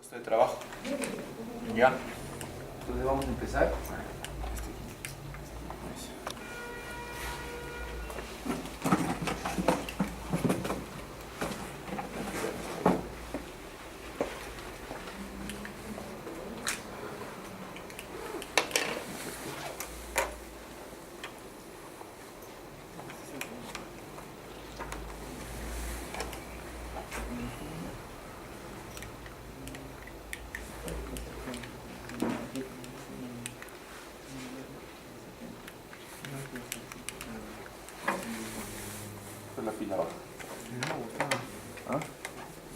puesto de trabajo. ¿Ya? Entonces vamos a empezar. La fila baja. ¿Ah?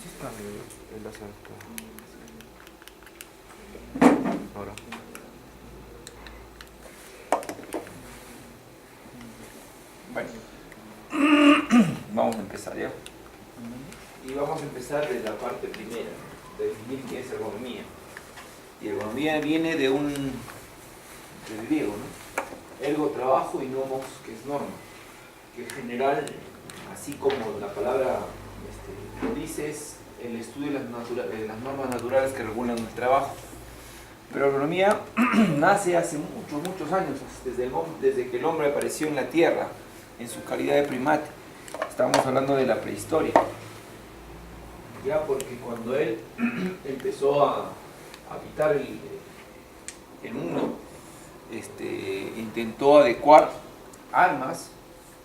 Sí está el asalto. Ahora. Bueno. Vamos a empezar ya. Y vamos a empezar desde la parte primera, de definir qué es ergonomía. Y ergonomía viene del griego, ¿no? Ergo, trabajo, y nomos, que es norma. Que en general, así como la palabra lo dice, es el estudio de las normas naturales que regulan el trabajo. Pero la ergonomía nace hace muchos años, desde que el hombre apareció en la Tierra, en su calidad de primate. Estamos hablando de la prehistoria. Ya, porque cuando él empezó a habitar el mundo, intentó adecuar armas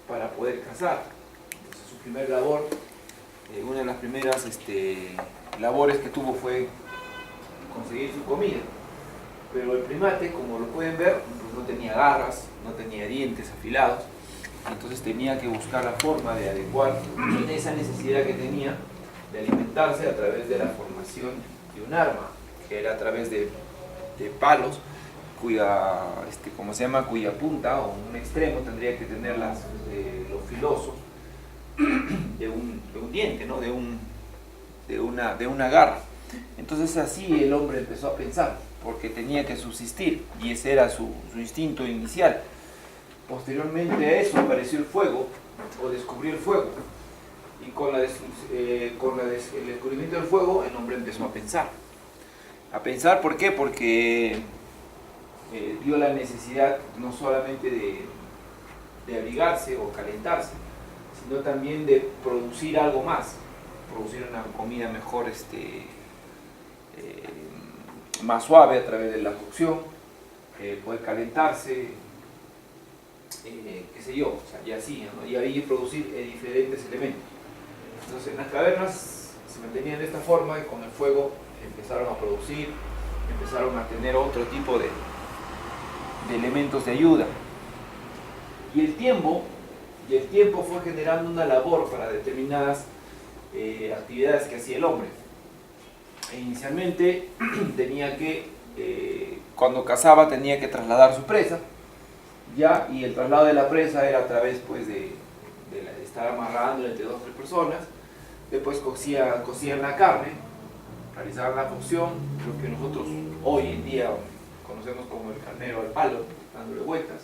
para poder cazar. Entonces, su primer labor, una de las primeras labores que tuvo fue conseguir su comida. Pero el primate, como lo pueden ver, pues no tenía garras, no tenía dientes afilados, entonces tenía que buscar la forma de adecuar esa necesidad que tenía de alimentarse a través de la formación de un arma, que era a través de palos, cuya punta o un extremo tendría que tener lo filoso de un diente, ¿no? de una garra. Entonces así el hombre empezó a pensar, porque tenía que subsistir, y ese era su instinto inicial. Posteriormente a eso apareció el fuego, o descubrió el fuego, y con el descubrimiento del fuego el hombre empezó a pensar. ¿Por qué? Porque vio la necesidad no solamente de abrigarse o calentarse, sino también de producir algo más, producir una comida mejor, más suave a través de la cocción, poder calentarse, qué sé yo, o sea, y así, ¿no? Y ahí producir diferentes elementos. Entonces en las cavernas se mantenían de esta forma, y con el fuego empezaron a producir, empezaron a tener otro tipo de elementos de ayuda. Y el tiempo fue generando una labor para determinadas actividades que hacía el hombre. Inicialmente tenía que, cuando cazaba, tenía que trasladar su presa, ya, y el traslado de la presa era a través, pues, de estar amarrándola entre 2 o 3 personas. Después cocían la carne, realizaban la cocción, lo que nosotros hoy en día conocemos como el carnero al palo, dándole vueltas.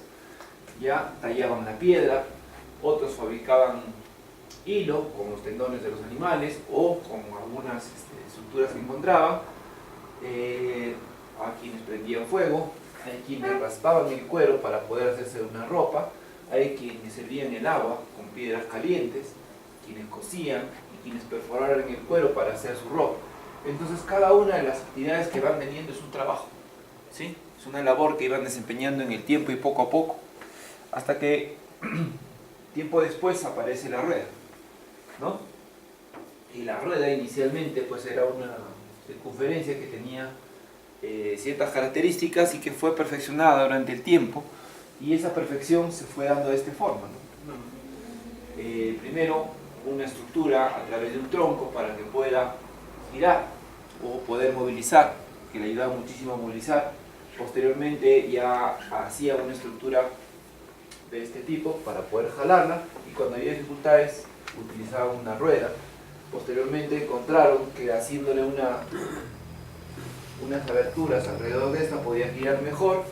Ya tallaban la piedra, otros fabricaban hilo con los tendones de los animales o con algunas estructuras que encontraban. A quienes prendían fuego, hay quienes raspaban el cuero para poder hacerse una ropa, hay quienes servían el agua con piedras calientes, quienes cocían y quienes perforaban el cuero para hacer su ropa. Entonces cada una de las actividades que van teniendo es un trabajo, ¿sí? Es una labor que iban desempeñando en el tiempo, y poco a poco, hasta que tiempo después aparece la rueda, ¿no? Y la rueda inicialmente, pues, era una circunferencia que tenía ciertas características y que fue perfeccionada durante el tiempo, y esa perfección se fue dando de esta forma, ¿no? Primero una estructura a través de un tronco para que pueda girar o poder movilizar, que le ayudaba muchísimo a movilizar. Posteriormente ya hacía una estructura de este tipo para poder jalarla, y cuando había dificultades utilizaban una rueda. Posteriormente encontraron que haciéndole unas aberturas alrededor de esta podía girar mejor,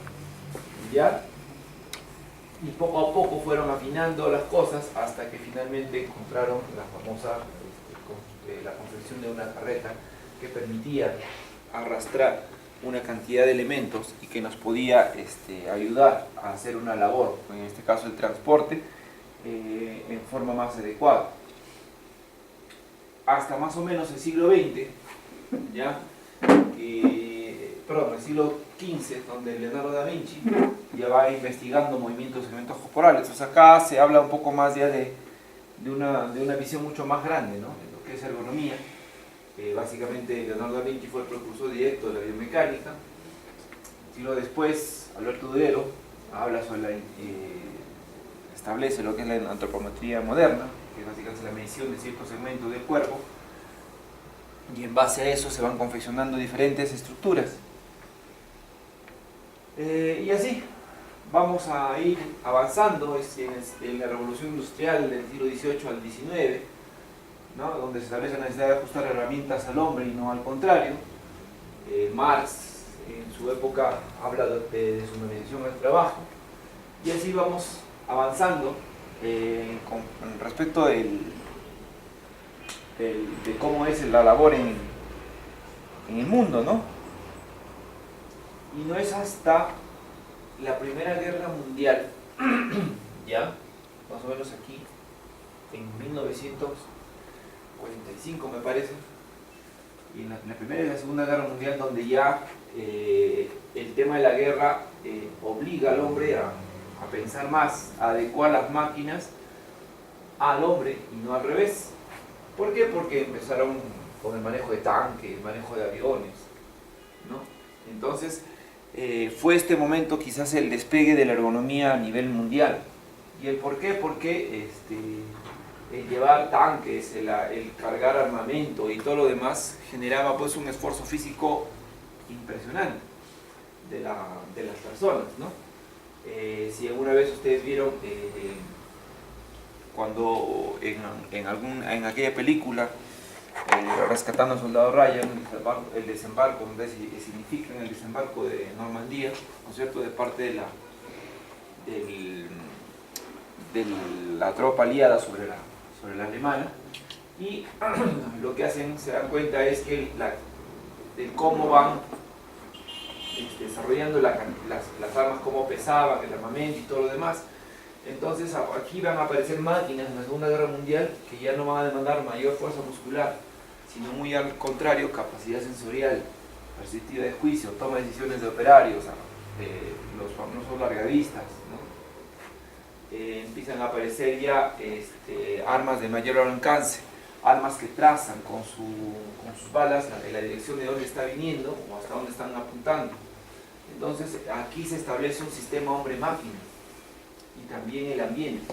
¿ya? Y poco a poco fueron afinando las cosas hasta que finalmente encontraron la famosa la confección de una carreta que permitía arrastrar una cantidad de elementos y que nos podía ayudar a hacer una labor, en este caso el transporte, en forma más adecuada. Hasta más o menos el siglo XX, ¿ya? Perdón, el siglo XV, donde Leonardo da Vinci ya va investigando movimientos de elementos corporales. Entonces acá se habla un poco más ya de una visión mucho más grande, ¿no? En lo que es ergonomía. Básicamente Leonardo da Vinci fue el precursor directo de la biomecánica. Siglo después, Alberto Durero habla sobre establece lo que es la antropometría moderna, que es básicamente la medición de ciertos segmentos del cuerpo, y en base a eso se van confeccionando diferentes estructuras. Y así vamos a ir avanzando en la revolución industrial del siglo XVIII al XIX, ¿no? Donde se establece la necesidad de ajustar herramientas al hombre y no al contrario. Marx en su época habla de deshumanización del trabajo, y así vamos avanzando con respecto de cómo es la labor en el mundo, ¿no? Y no es hasta la Primera Guerra Mundial, ya, más o menos aquí, en 1945 me parece, y en la Primera y la Segunda Guerra Mundial, donde ya el tema de la guerra obliga al hombre a pensar más, a adecuar las máquinas al hombre y no al revés. ¿Por qué? Porque empezaron con el manejo de tanques, el manejo de aviones, ¿no? Entonces, fue este momento quizás el despegue de la ergonomía a nivel mundial. ¿Y el por qué? Porque el llevar tanques, el cargar armamento y todo lo demás generaba pues un esfuerzo físico impresionante de las personas, ¿no? Si alguna vez ustedes vieron cuando en aquella película Rescatando al Soldado Ryan, el desembarco, donde significa el desembarco de Normandía, ¿no es cierto?, de parte de la tropa aliada sobre la alemana, y lo que hacen, se dan cuenta, es que de cómo van desarrollando las armas, cómo pesaban, el armamento y todo lo demás. Entonces aquí van a aparecer máquinas en la Segunda Guerra Mundial que ya no van a demandar mayor fuerza muscular, sino muy al contrario, capacidad sensorial, perspectiva de juicio, toma de decisiones de operarios, los famosos largadistas, ¿no? Empiezan a aparecer ya armas de mayor alcance, armas que trazan con sus balas en la dirección de dónde está viniendo o hasta dónde están apuntando. Entonces aquí se establece un sistema hombre-máquina y también el ambiente.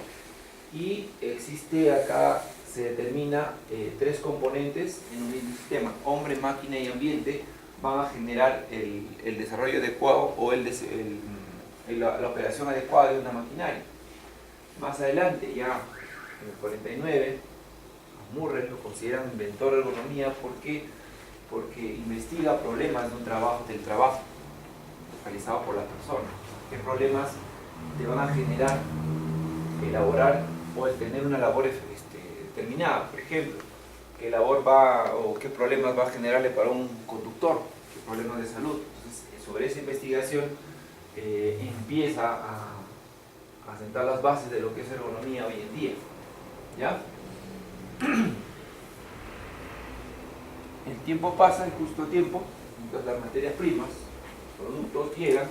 Y existe acá, se determina tres componentes en un mismo sistema: hombre, máquina y ambiente van a generar el desarrollo adecuado o la operación adecuada de una maquinaria. Más adelante, ya en el 49, Murray lo consideran inventor de ergonomía. ¿Por qué? Porque investiga problemas del trabajo realizado por la persona. ¿Qué problemas te van a generar elaborar o el tener una labor determinada? Por ejemplo, ¿qué labor o qué problemas va a generarle para un conductor? ¿Qué problemas de salud? Entonces, sobre esa investigación empieza a sentar las bases de lo que es ergonomía hoy en día, ¿ya? El tiempo pasa, el justo tiempo, entonces las materias primas, los productos llegan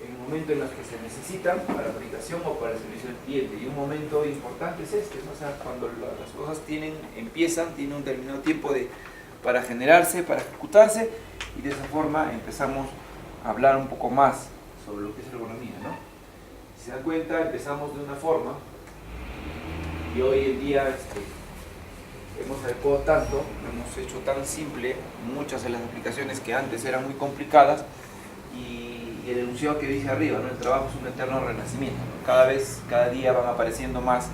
en el momento en los que se necesitan para la aplicación o para el servicio del cliente. Y un momento importante es ¿no? O sea, cuando las cosas tienen un determinado tiempo para generarse, para ejecutarse, y de esa forma empezamos a hablar un poco más sobre lo que es ergonomía, ¿no? Si se dan cuenta, empezamos de una forma y hoy en día hemos adecuado tanto, hemos hecho tan simple muchas de las aplicaciones que antes eran muy complicadas, y el enunciado que dice arriba, ¿no? El trabajo es un eterno renacimiento, ¿no? Cada día van apareciendo más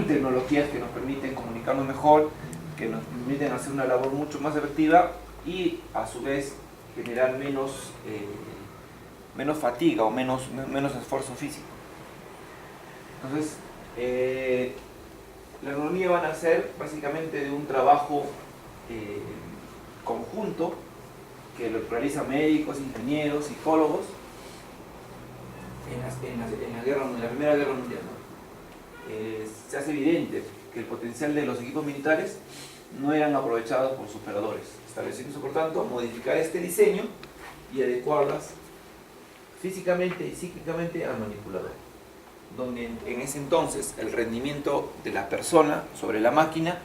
tecnologías que nos permiten comunicarnos mejor, que nos permiten hacer una labor mucho más efectiva y a su vez generar menos fatiga o menos esfuerzo físico. Entonces, la ergonomía va a nacer básicamente de un trabajo conjunto que lo realizan médicos, ingenieros, psicólogos en la Primera Guerra Mundial, ¿no? Se hace evidente que el potencial de los equipos militares no eran aprovechados por sus operadores, estableciéndose por tanto modificar este diseño y adecuarlas físicamente y psíquicamente al manipulador, donde en ese entonces el rendimiento de la persona sobre la máquina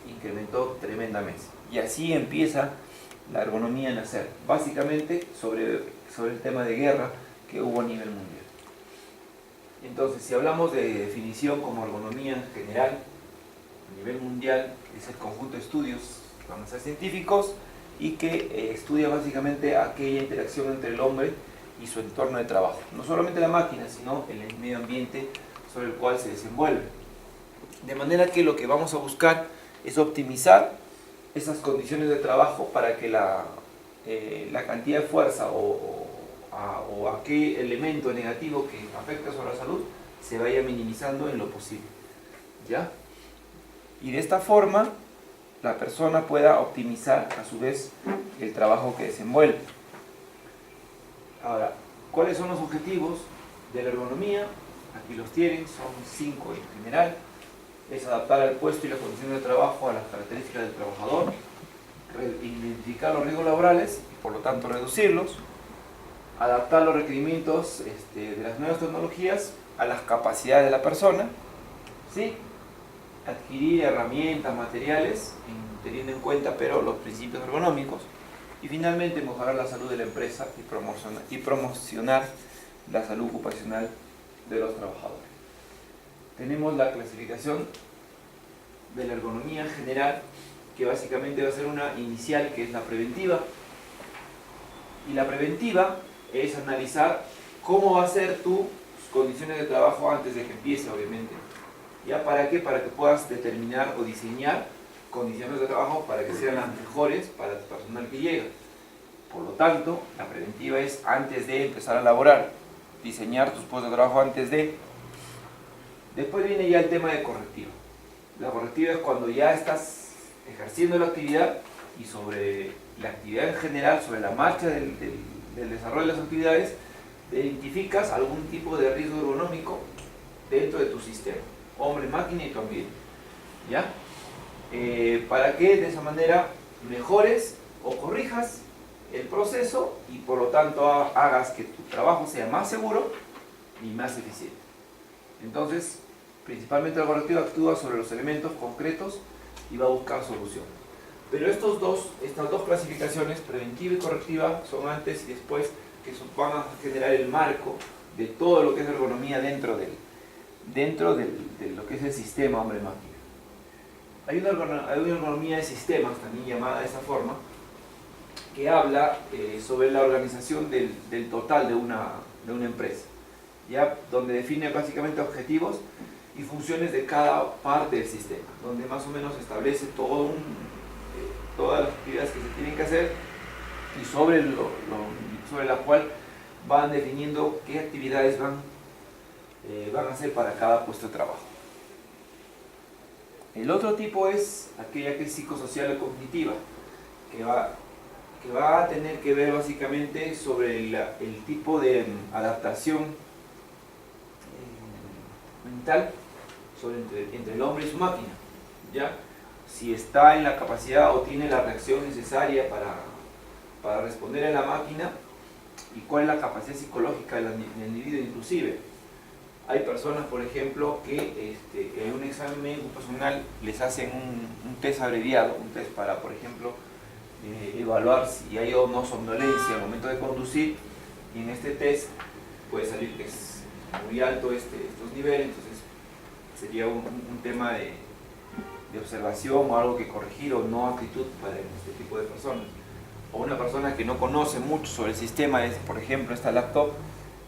incrementó tremendamente. Y así empieza la ergonomía a nacer, básicamente sobre el tema de guerra que hubo a nivel mundial. Entonces, si hablamos de definición como ergonomía en general, a nivel mundial, es el conjunto de estudios que van a ser científicos y que estudia básicamente aquella interacción entre el hombre y su entorno de trabajo. No solamente la máquina, sino el medio ambiente sobre el cual se desenvuelve. De manera que lo que vamos a buscar es optimizar esas condiciones de trabajo para que la cantidad de fuerza o aquel elemento negativo que afecta sobre la salud se vaya minimizando en lo posible, ¿ya? Y de esta forma la persona pueda optimizar a su vez el trabajo que desenvuelve. Ahora, ¿cuáles son los objetivos de la ergonomía? Aquí los tienen, son 5 en general. Es adaptar el puesto y las condiciones de trabajo a las características del trabajador, identificar los riesgos laborales y por lo tanto reducirlos, adaptar los requerimientos de las nuevas tecnologías a las capacidades de la persona, ¿sí? Adquirir herramientas, materiales, teniendo en cuenta pero los principios ergonómicos, y finalmente mejorar la salud de la empresa y promocionar la salud ocupacional de los trabajadores. Tenemos la clasificación de la ergonomía en general, que básicamente va a ser una inicial, que es la preventiva. Y la preventiva es analizar cómo va a ser tus condiciones de trabajo antes de que empiece, obviamente. ¿Ya para qué? Para que puedas determinar o diseñar condiciones de trabajo para que sean las mejores para el personal que llega. Por lo tanto, la preventiva es antes de empezar a laborar, diseñar tus puestos de trabajo antes de. Después viene ya el tema de correctiva. La correctiva es cuando ya estás ejerciendo la actividad y sobre la actividad en general, sobre la marcha del desarrollo de las actividades, identificas algún tipo de riesgo ergonómico dentro de tu sistema, hombre, máquina y tu ambiente, ¿ya? Para que de esa manera mejores o corrijas el proceso y por lo tanto hagas que tu trabajo sea más seguro y más eficiente. Entonces, principalmente la correctiva actúa sobre los elementos concretos y va a buscar soluciones. Pero estas dos clasificaciones, preventiva y correctiva, son antes y después, que van a generar el marco de todo lo que es ergonomía dentro de lo que es el sistema hombre-máquina. Hay una ergonomía de sistemas, también llamada de esa forma, que habla sobre la organización del total de una empresa, ¿ya? Donde define básicamente objetivos y funciones de cada parte del sistema, donde más o menos establece todas las actividades que se tienen que hacer y sobre la cual van definiendo qué actividades van a hacer para cada puesto de trabajo. El otro tipo es aquella que es psicosocial o cognitiva, que va a tener que ver básicamente sobre el tipo de adaptación mental entre el hombre y su máquina, ¿ya? Si está en la capacidad o tiene la reacción necesaria para responder a la máquina, y cuál es la capacidad psicológica del individuo inclusive. Hay personas, por ejemplo, que en un examen médico personal les hacen un test abreviado, un test para, por ejemplo, evaluar si hay o no somnolencia al momento de conducir, y en este test puede salir que es muy alto estos niveles, entonces sería un tema de observación o algo que corregir o no actitud para este tipo de personas. O una persona que no conoce mucho sobre el sistema, por ejemplo, esta laptop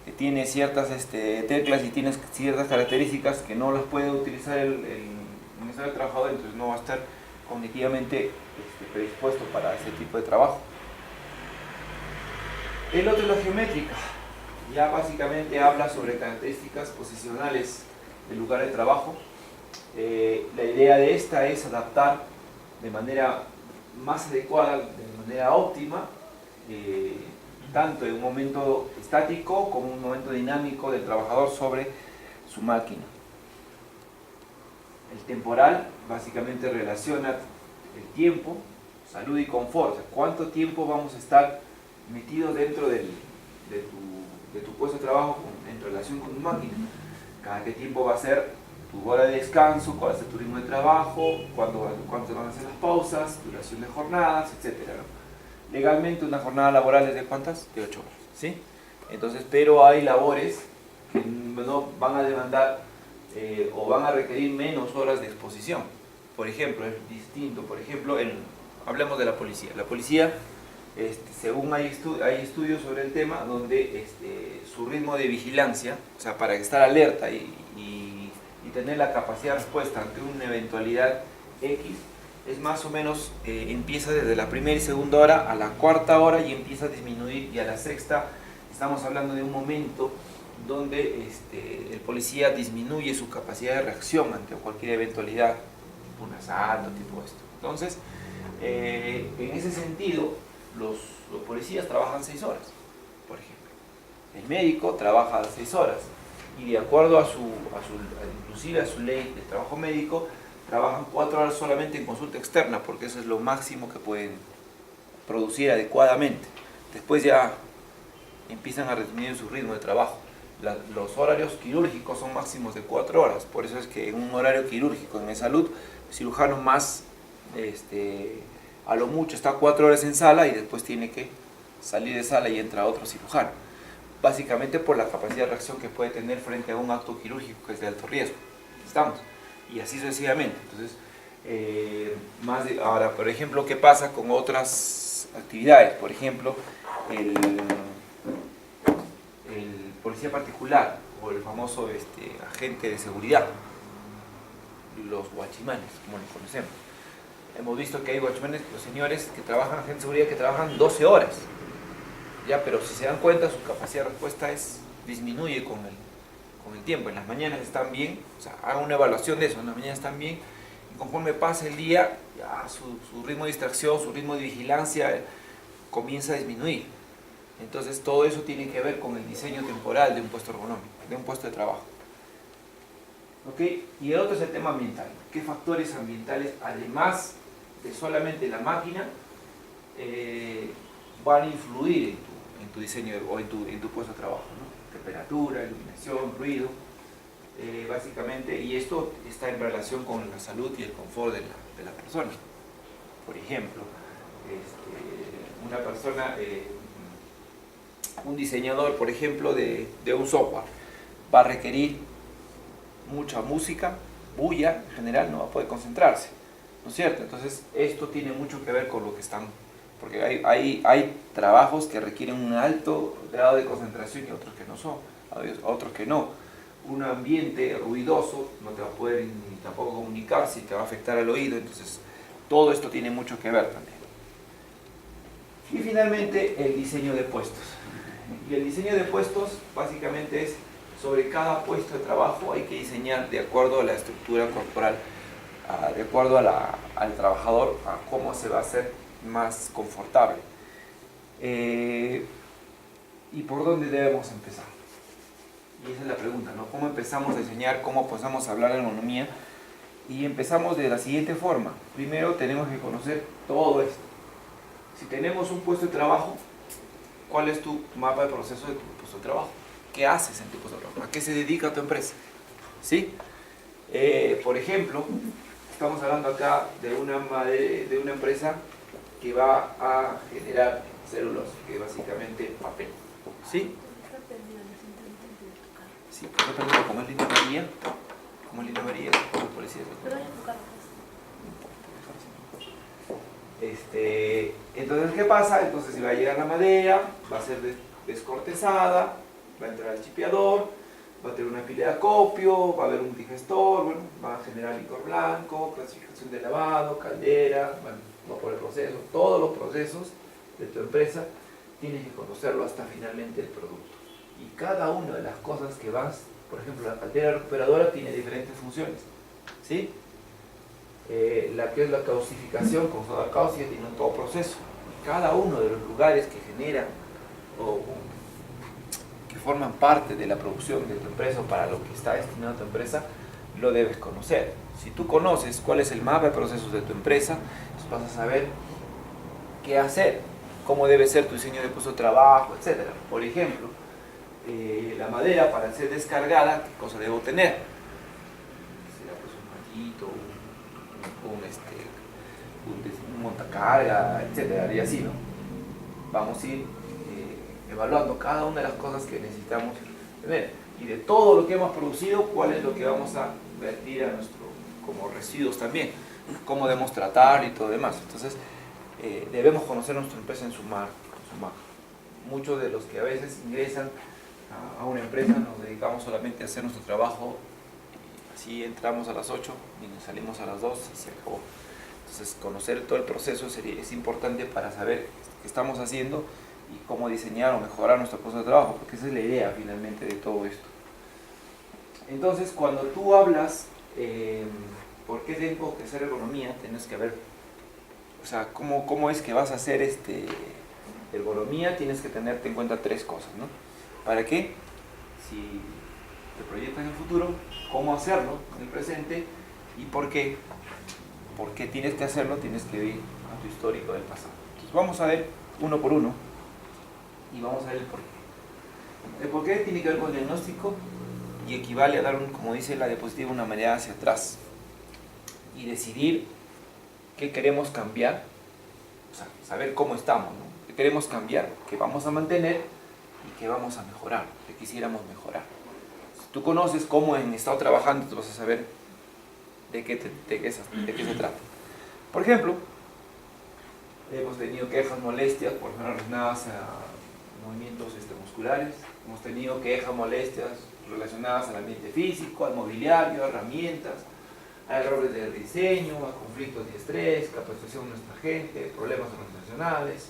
que tiene ciertas teclas y tiene ciertas características que no las puede utilizar el trabajador, entonces no va a estar cognitivamente predispuesto para ese tipo de trabajo. El otro es la geométrica, ya básicamente habla sobre características posicionales del lugar de trabajo. La idea de esta es adaptar de manera más adecuada, de manera óptima, tanto en un momento estático como en un momento dinámico del trabajador sobre su máquina. El temporal básicamente relaciona el tiempo, salud y confort. O sea, ¿cuánto tiempo vamos a estar metidos dentro de tu puesto de trabajo en relación con tu máquina? Cada qué tiempo va a ser tu hora de descanso, cuál va a ser tu ritmo de trabajo, cuánto van a ser las pausas, duración de jornadas, etc. ¿no? Legalmente una jornada laboral es de ¿cuántas? De 8 horas, ¿sí? Entonces, pero hay labores que no van a demandar o van a requerir menos horas de exposición. Por ejemplo, es distinto, por ejemplo, hablemos de la policía. La policía, según hay estudios sobre el tema, donde su ritmo de vigilancia, o sea, para estar alerta y tener la capacidad de respuesta ante una eventualidad X, es más o menos, empieza desde la primera y segunda hora a la cuarta hora y empieza a disminuir, y a la sexta estamos hablando de un momento donde el policía disminuye su capacidad de reacción ante cualquier eventualidad, tipo un asalto, tipo esto. Entonces, en ese sentido, los policías trabajan 6 horas, por ejemplo. El médico trabaja 6 horas y de acuerdo inclusive a su ley de trabajo médico, trabajan 4 horas solamente en consulta externa, porque eso es lo máximo que pueden producir adecuadamente. Después ya empiezan a reducir su ritmo de trabajo. Los horarios quirúrgicos son máximos de 4 horas, por eso es que en un horario quirúrgico en salud, el cirujano más, a lo mucho está 4 horas en sala y después tiene que salir de sala y entra otro cirujano, básicamente por la capacidad de reacción que puede tener frente a un acto quirúrgico que es de alto riesgo. ¿Estamos? Y así sucesivamente. Entonces, ahora, por ejemplo, ¿qué pasa con otras actividades? Por ejemplo, el policía particular o el famoso agente de seguridad, los guachimanes, como los conocemos. Hemos visto que hay guachimanes, los señores que trabajan, agentes de seguridad que trabajan 12 horas, ya, pero si se dan cuenta su capacidad de respuesta disminuye con el tiempo. En las mañanas están bien, o sea, hagan una evaluación de eso, en las mañanas están bien, y conforme pasa el día, ya su ritmo de distracción, su ritmo de vigilancia comienza a disminuir. Entonces todo eso tiene que ver con el diseño temporal de un puesto ergonómico, de un puesto de trabajo. ¿Ok? Y el otro es el tema ambiental. ¿Qué factores ambientales, además de solamente la máquina, van a influir en tu diseño o en tu puesto de trabajo, ¿no? Temperatura, iluminación, ruido, básicamente, y esto está en relación con la salud y el confort de la persona. Por ejemplo, una persona, un diseñador, por ejemplo, de un software, va a requerir mucha música, bulla en general, no va a poder concentrarse, ¿no es cierto? Entonces, esto tiene mucho que ver con lo que están, porque hay trabajos que requieren un alto grado de concentración y otros que no son, otros que no. Un ambiente ruidoso no te va a poder ni tampoco comunicar, si te va a afectar al oído, entonces todo esto tiene mucho que ver también. Y finalmente, el diseño de puestos. Y el diseño de puestos básicamente es sobre cada puesto de trabajo hay que diseñar de acuerdo a la estructura corporal, de acuerdo al trabajador, a cómo se va a hacer más confortable. ¿Y por dónde debemos empezar? Y esa es la pregunta, ¿no? ¿Cómo empezamos a diseñar? ¿Cómo empezamos a hablar de ergonomía? Y empezamos de la siguiente forma. Primero tenemos que conocer todo esto. Si tenemos un puesto de trabajo, ¿cuál es tu mapa de proceso de tu puesto de trabajo? ¿Qué haces en tu puesto de trabajo? ¿A qué se dedica tu empresa? ¿Sí? Por ejemplo, estamos hablando acá de una empresa que va a generar celulosa, que es básicamente papel. ¿Sí? Sí, por ejemplo, como es Lina María, como el policía. Entonces, ¿qué pasa? Entonces, si va a llegar la madera, va a ser descortezada, va a entrar el chipeador, va a tener una pila de acopio, va a haber un digestor, bueno, va a generar licor blanco, clasificación de lavado, caldera, bueno, va por el proceso, todos los procesos de tu empresa tienes que conocerlo hasta finalmente el producto. Y cada una de las cosas que vas, por ejemplo, la caldera recuperadora tiene diferentes funciones, ¿sí? la que es la caustificación con soda cáustica tiene todo proceso. Cada uno de los lugares que generan o que forman parte de la producción de tu empresa o para lo que está destinado a tu empresa, lo debes conocer. Si tú conoces cuál es el mapa de procesos de tu empresa, pues vas a saber qué hacer, cómo debe ser tu diseño de puesto de trabajo, etc. Por ejemplo, la madera para ser descargada, ¿qué cosa debo tener? Será pues un mallito, un montacarga, etc. Y así, ¿no? Vamos a ir evaluando cada una de las cosas que necesitamos tener. Y de todo lo que hemos producido, cuál es lo que vamos a vertir a como residuos también, cómo debemos tratar y todo lo demás. Entonces, debemos conocer nuestra empresa en su marco. Muchos de los que a veces ingresan a una empresa nos dedicamos solamente a hacer nuestro trabajo, y así entramos a las 8 y nos salimos a las 2 y se acabó. Entonces, conocer todo el proceso es importante para saber qué estamos haciendo y cómo diseñar o mejorar nuestro puesto de trabajo, porque esa es la idea finalmente de todo esto. Entonces, cuando tú hablas, ¿por qué tengo que hacer ergonomía? Tienes que ver, o sea, ¿cómo es que vas a hacer ergonomía? Tienes que tenerte en cuenta tres cosas, ¿no? ¿Para qué? Si te proyectas en el futuro, ¿cómo hacerlo en el presente? ¿Y por qué? ¿Por qué tienes que hacerlo? Tienes que ir a tu histórico del pasado. Entonces, vamos a ver uno por uno y vamos a ver el por qué. El por qué tiene que ver con el diagnóstico y equivale a dar, como dice la diapositiva, una mirada hacia atrás y decidir qué queremos cambiar, o sea, saber cómo estamos, ¿no? ¿Qué queremos cambiar? ¿Qué vamos a mantener? ¿Y qué vamos a mejorar? ¿Qué quisiéramos mejorar? Si tú conoces cómo han estado trabajando, tú vas a saber de qué se trata. Por ejemplo, hemos tenido quejas, molestias, por ejemplo, relacionadas a movimientos musculares. Hemos tenido quejas, molestias relacionadas al ambiente físico, al mobiliario, a herramientas, a errores de diseño, a conflictos de estrés, capacitación de nuestra gente, problemas organizacionales,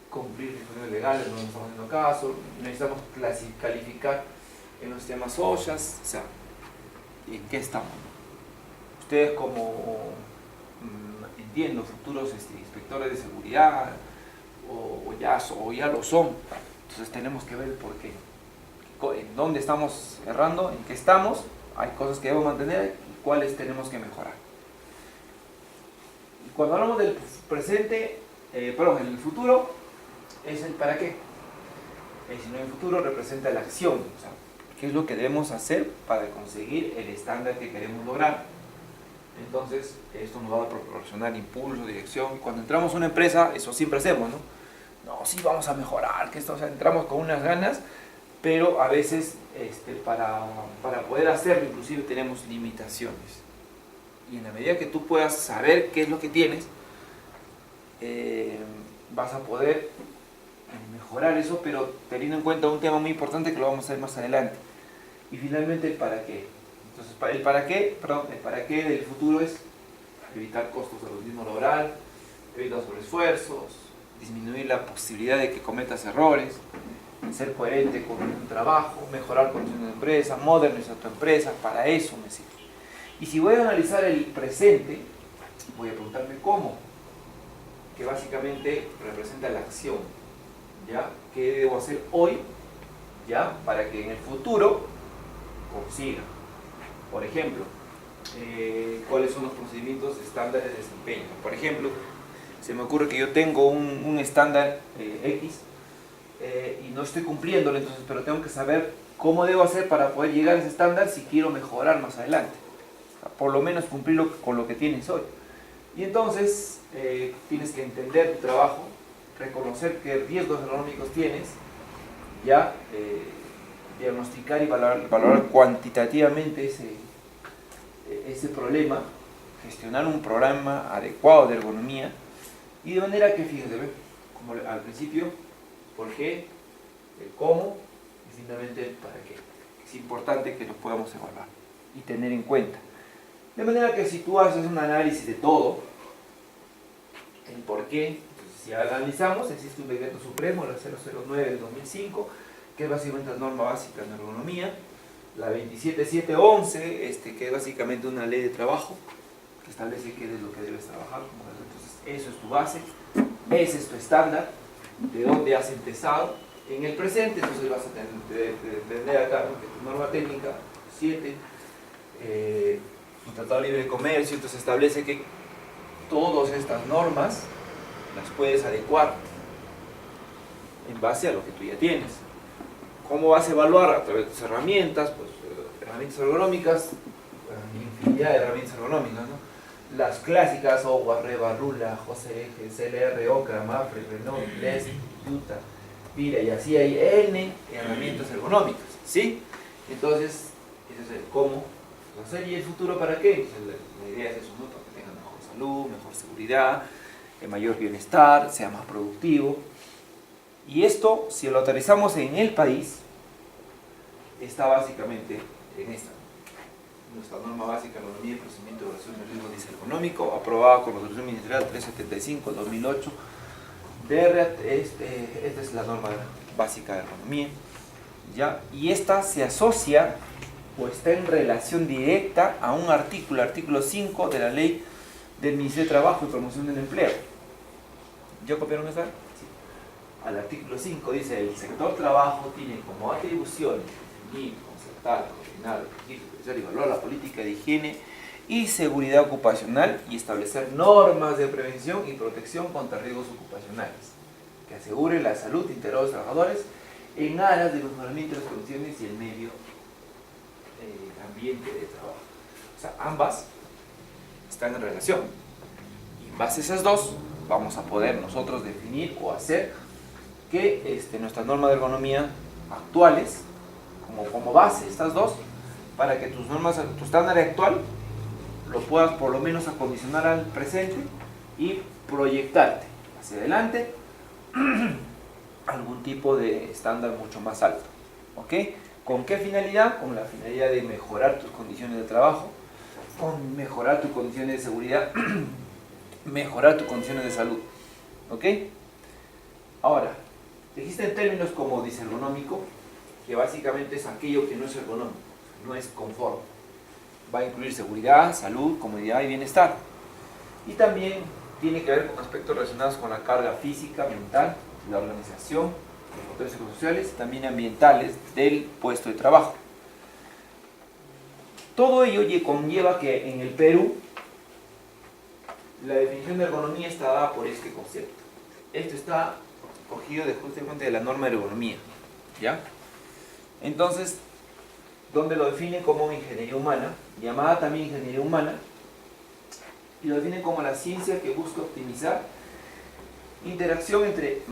cumplir disposiciones legales, no nos estamos haciendo caso, necesitamos calificar en los temas OSHAs, o sea, ¿en qué estamos? Ustedes como, entiendo, futuros inspectores de seguridad, o ya lo son, entonces tenemos que ver por qué, en dónde estamos errando, en qué estamos, hay cosas que debemos mantener y cuáles tenemos que mejorar. Y cuando hablamos del presente, en el futuro, es el para qué. Si no, en el futuro representa la acción, o sea, qué es lo que debemos hacer para conseguir el estándar que queremos lograr. Entonces, esto nos va a proporcionar impulso, dirección. Cuando entramos a una empresa, eso siempre hacemos, ¿no? No, sí, vamos a mejorar, que esto, o sea, entramos con unas ganas, pero a veces para poder hacerlo, inclusive tenemos limitaciones. Y en la medida que tú puedas saber qué es lo que tienes, vas a poder mejorar eso, pero teniendo en cuenta un tema muy importante que lo vamos a ver más adelante. Y finalmente, el para qué. Entonces, el para qué del futuro es evitar costos de reductismo laboral, evitar sobreesfuerzos, disminuir la posibilidad de que cometas errores, ser coherente con un trabajo, mejorar condiciones de empresa, modernizar tu empresa, para eso me sirve. Y si voy a analizar el presente, voy a preguntarme cómo, que básicamente representa la acción, ¿ya? ¿Qué debo hacer hoy, ya? Para que en el futuro consiga. Por ejemplo, ¿cuáles son los procedimientos estándares de desempeño? Por ejemplo, se me ocurre que yo tengo un estándar X y no estoy cumpliéndolo, entonces, pero tengo que saber cómo debo hacer para poder llegar a ese estándar si quiero mejorar más adelante. O sea, por lo menos cumplirlo con lo que tienes hoy. Y entonces tienes que entender tu trabajo, reconocer qué riesgos agronómicos tienes, ya diagnosticar y valorar cuantitativamente ese problema, gestionar un programa adecuado de ergonomía, y de manera que, fíjense, como al principio, por qué, el cómo y finalmente el para qué. Es importante que lo podamos evaluar y tener en cuenta. De manera que si tú haces un análisis de todo, el por qué, entonces, si analizamos, existe un decreto supremo, la 009 del 2005, que es básicamente la norma básica de ergonomía, la 27711, que es básicamente una ley de trabajo, que establece qué es lo que debes trabajar. Entonces, eso es tu base, ese es tu estándar, de dónde has empezado. En el presente, entonces vas a tener acá, ¿no?, que tu norma técnica 7, un tratado libre de comercio, entonces establece que todas estas normas las puedes adecuar en base a lo que tú ya tienes. ¿Cómo vas a evaluar? A través de tus herramientas, pues herramientas ergonómicas, infinidad de herramientas ergonómicas, ¿no? Las clásicas, OWA, REVA, RULA, JCG, CLR, OCRA, MAFRE, Renault, LES, UTA, PIRA, y así hay N herramientas ergonómicas, ¿sí? Entonces, ese es el cómo hacer. ¿Y el futuro para qué? Entonces, la idea es eso, ¿no? Para que tengan mejor salud, mejor seguridad, mayor bienestar, sea más productivo. Y esto, si lo aterrizamos en el país, está básicamente en esta. Nuestra norma básica, economía y procedimiento de evaluación del riesgo disergonómico, aprobada con resolución ministerial 375/2008. Esta es la norma básica de ergonomía, ¿ya? Y esta se asocia o está en relación directa a un artículo 5 de la ley del Ministerio de Trabajo y Promoción del Empleo. ¿Ya copiaron esa? Sí. Al artículo 5 dice: el sector trabajo tiene como atribuciones definir, concertar, coordinar, dirigir, supervisar y evaluar la política de higiene y seguridad ocupacional y establecer normas de prevención y protección contra riesgos ocupacionales que aseguren la salud integral de los trabajadores en aras del mejoramiento de las condiciones y el medio ambiente de trabajo. O sea, ambas están en relación. Y en base a esas dos, vamos a poder nosotros definir o hacer que nuestras normas de ergonomía actuales, como base, estas dos, para que tu estándar actual lo puedas por lo menos acondicionar al presente y proyectarte hacia adelante algún tipo de estándar mucho más alto. ¿Ok? ¿Con qué finalidad? Con la finalidad de mejorar tus condiciones de trabajo, con mejorar tus condiciones de seguridad, mejorar tus condiciones de salud. ¿Ok? Ahora, existen términos como disergonómico, que básicamente es aquello que no es ergonómico, no es conforme. Va a incluir seguridad, salud, comodidad y bienestar. Y también tiene que ver con aspectos relacionados con la carga física, mental, la organización, los factores psicosociales, también ambientales del puesto de trabajo. Todo ello conlleva que en el Perú la definición de ergonomía está dada por este concepto. Esto está cogido justamente de la norma de ergonomía, ¿ya? Entonces, donde lo definen como ingeniería humana, llamada también ingeniería humana, y lo definen como la ciencia que busca optimizar interacción entre